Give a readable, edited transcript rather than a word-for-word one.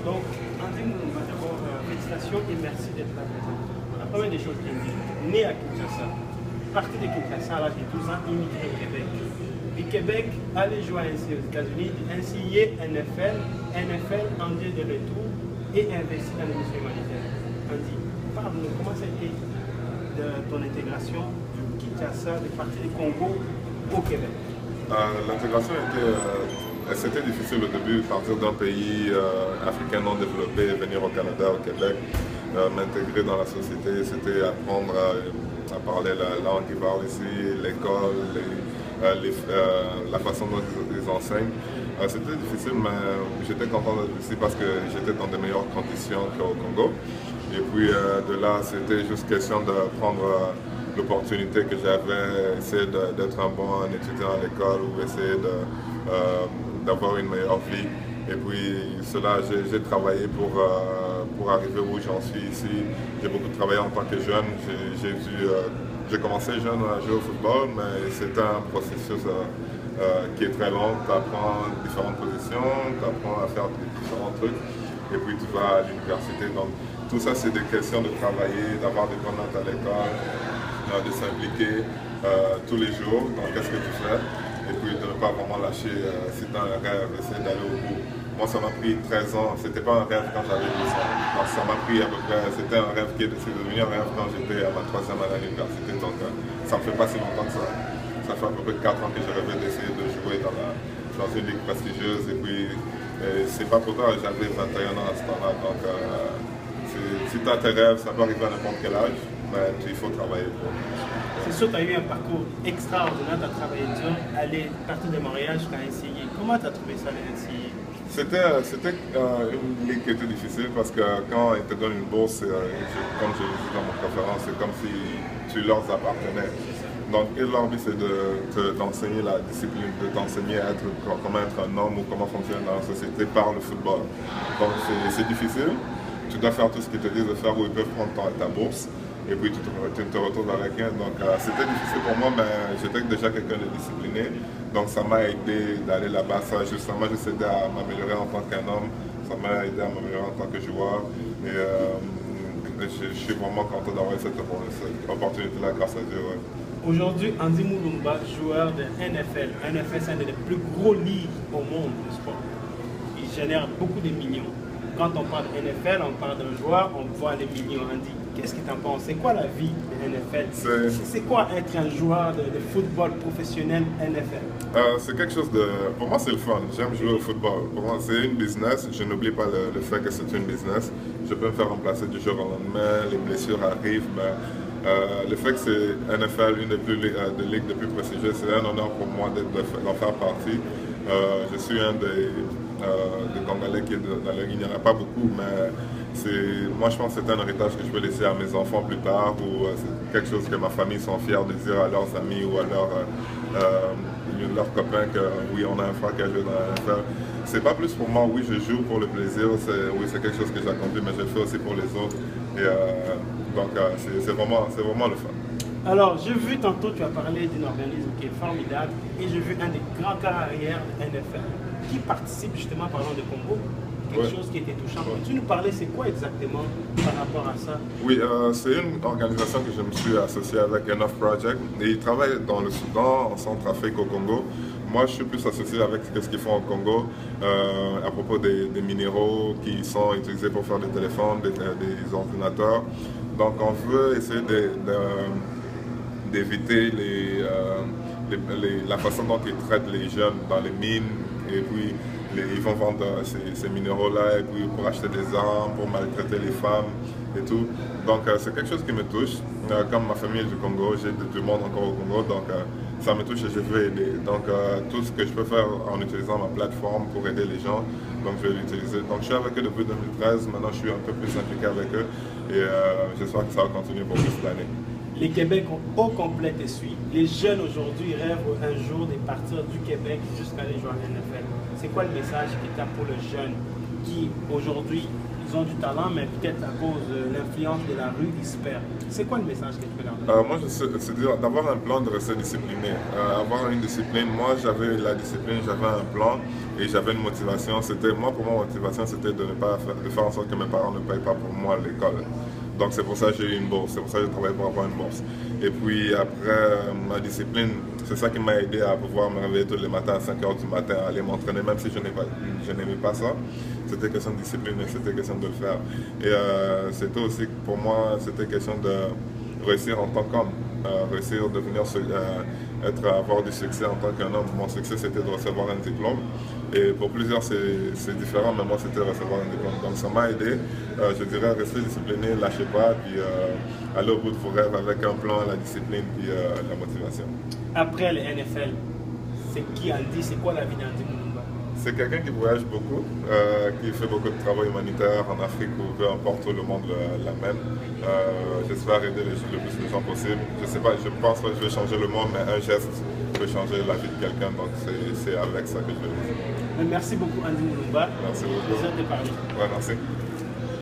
Donc, Andy Moulumba, d'abord, félicitations et merci d'être là présent. La première des choses, Andy, né à Kinshasa, parti de Kinshasa à l'âge de 12 ans, immigré au Québec. Du Québec, allé jouer ainsi aux États-Unis, ainsi NFL, NFL en lieu de retour et investi dans les missions humanitaires. Andy, parle-nous, comment ça a été de ton intégration du Kinshasa, du parti du Congo au Québec? L'intégration c'était difficile au début, partir d'un pays africain non développé, venir au Canada, au Québec, m'intégrer dans la société, c'était apprendre à parler la langue qu'ils parlent ici, l'école, la façon dont ils enseignent. C'était difficile, mais j'étais content d'être ici parce que j'étais dans de meilleures conditions qu'au Congo. Et puis de là, c'était juste question de prendre l'opportunité que j'avais, essayer d'être un bon étudiant à l'école ou essayer d'avoir une meilleure vie. Et puis cela, j'ai travaillé pour arriver où j'en suis ici. J'ai beaucoup travaillé en tant que jeune. J'ai commencé jeune à jouer au football, mais c'était un processus qui est très long. Tu apprends différentes positions, tu apprends à faire différents trucs, et puis tu vas à l'université. Donc tout ça, c'est des questions de travailler, d'avoir des bonnes notes à l'école, de s'impliquer tous les jours dans qu'est-ce que tu fais, et puis de ne pas vraiment lâcher. Si tu as un rêve, essayer d'aller au bout. Moi, ça m'a pris 13 ans. C'était pas un rêve quand j'avais 12 ans. Donc, ça m'a pris à peu près. C'était un rêve qui est devenu un rêve quand j'étais à ma 3e année à l'université. Donc, ça me fait pas si longtemps que ça. Ça fait à peu près 4 ans que je rêvais d'essayer de jouer dans une ligue prestigieuse. Et puis, c'est pas pour tard. J'avais 21 ans à ce temps-là. Donc, si tu as tes rêves, ça peut arriver à n'importe quel âge, mais il faut travailler pour. C'est sûr, tu as eu un parcours extraordinaire, tu as travaillé dur, aller partir de Montréal jusqu'à NCA. Comment tu as trouvé ça, les NCA? C'était une ligue qui était difficile parce que quand ils te donnent une bourse, comme je le dis dans mon conférence, c'est comme si tu leur appartenais. Donc, leur but, c'est d'enseigner la discipline, de t'enseigner à comment être un homme ou comment fonctionner dans la société par le football. Donc, c'est difficile. Tu dois faire tout ce qu'ils te disent de faire où ils peuvent prendre ta bourse. Et puis tu te retrouves avec rien. Donc c'était difficile pour moi, mais j'étais déjà quelqu'un de discipliné. Donc ça m'a aidé d'aller là-bas. Ça m'a juste aidé à m'améliorer en tant qu'un homme. Ça m'a aidé à m'améliorer en tant que joueur. Et je suis vraiment content d'avoir cette opportunité-là grâce à Dieu. Ouais. Aujourd'hui, Andy Moulumba, joueur de NFL. NFL, c'est une des plus gros ligues au monde de sport. Il génère beaucoup de millions. Quand on parle de NFL, on parle d'un joueur, on voit les millions. Andy, qu'est-ce que tu en penses? C'est quoi la vie de NFL? C'est quoi être un joueur de football professionnel NFL? C'est quelque chose de... Pour moi, c'est le fun. J'aime jouer au football. Pour moi, c'est une business. Je n'oublie pas le fait que c'est une business. Je peux me faire remplacer du jour au lendemain. Les blessures arrivent. Mais, le fait que c'est NFL, une des ligues les plus prestigieuses, c'est un honneur pour moi d'en faire partie. Je suis un des Congolais qui est dans la ligue. Il n'y en a pas beaucoup, mais moi je pense que c'est un héritage que je peux laisser à mes enfants plus tard, ou c'est quelque chose que ma famille sont fiers de dire à leurs amis ou à leurs copains que oui, on a un frère qui a joué dans la NFL. C'est pas plus pour moi, oui, je joue pour le plaisir, oui, c'est quelque chose que j'accomplis, mais je le fais aussi pour les autres. Et donc c'est vraiment le fun. Alors, j'ai vu tantôt, tu as parlé d'un organisme qui est formidable, et j'ai vu un des grands carrières de NFL qui participe justement, parlant de Congo, quelque chose qui était touchant. Peux-tu nous parler, c'est quoi exactement par rapport à ça? Oui, c'est une organisation que je me suis associé avec, Enough Project, et ils travaillent dans le Soudan, en Centrafrique, au Congo. Moi, je suis plus associé avec ce qu'ils font au Congo à propos des minéraux qui sont utilisés pour faire des téléphones, des ordinateurs. Donc, on veut essayer d'éviter la façon dont ils traitent les jeunes dans les mines, et puis ils vont vendre ces minéraux-là, et puis pour acheter des armes, pour maltraiter les femmes et tout. Donc c'est quelque chose qui me touche. Comme ma famille est du Congo, j'ai du monde encore au Congo, donc ça me touche et je veux aider. Donc tout ce que je peux faire en utilisant ma plateforme pour aider les gens, donc je vais l'utiliser. Donc je suis avec eux depuis 2013, maintenant je suis un peu plus impliqué avec eux, et j'espère que ça va continuer pour toute l'année. Les Québec au complet te suivent. Les jeunes aujourd'hui rêvent un jour de partir du Québec jusqu'à aller jouer à NFL. C'est quoi le message que tu as pour le jeune qui aujourd'hui ils ont du talent, mais peut-être à cause de l'influence de la rue, ils se perdent. C'est quoi le message que tu peux leur donner? Moi, c'est d'avoir un plan, de rester discipliné. Avoir une discipline. Moi, j'avais la discipline, j'avais un plan et j'avais une motivation. Pour moi, motivation, c'était de faire en sorte que mes parents ne payent pas pour moi l'école. Donc c'est pour ça que j'ai eu une bourse, c'est pour ça que j'ai travaillé pour avoir une bourse. Et puis après, ma discipline, c'est ça qui m'a aidé à pouvoir me réveiller tous les matins à 5 h du matin, à aller m'entraîner, même si je n'aimais pas ça. C'était question de discipline et c'était question de le faire. Et c'était aussi, pour moi, c'était question de réussir en tant qu'homme, réussir de devenir, avoir du succès en tant qu'un homme. Mon succès, c'était de recevoir un diplôme. Et pour plusieurs, c'est différent, mais moi, c'était de recevoir un diplôme. Donc, ça m'a aidé, je dirais, à rester discipliné, lâcher pas, puis aller au bout de vos rêves avec un plan, la discipline, puis la motivation. Après le NFL, c'est qui Andy? C'est quoi la vie d'Andy Mulumba? C'est quelqu'un qui voyage beaucoup, qui fait beaucoup de travail humanitaire en Afrique ou peu importe où le monde l'amène. J'espère aider le plus de gens possible. Je sais pas, je pense pas que je vais changer le monde, mais un geste peut changer la vie de quelqu'un, donc c'est avec ça que je vais le dire. Merci beaucoup Andy Mulumba. Merci beaucoup. Plaisir de parler. Ouais, merci.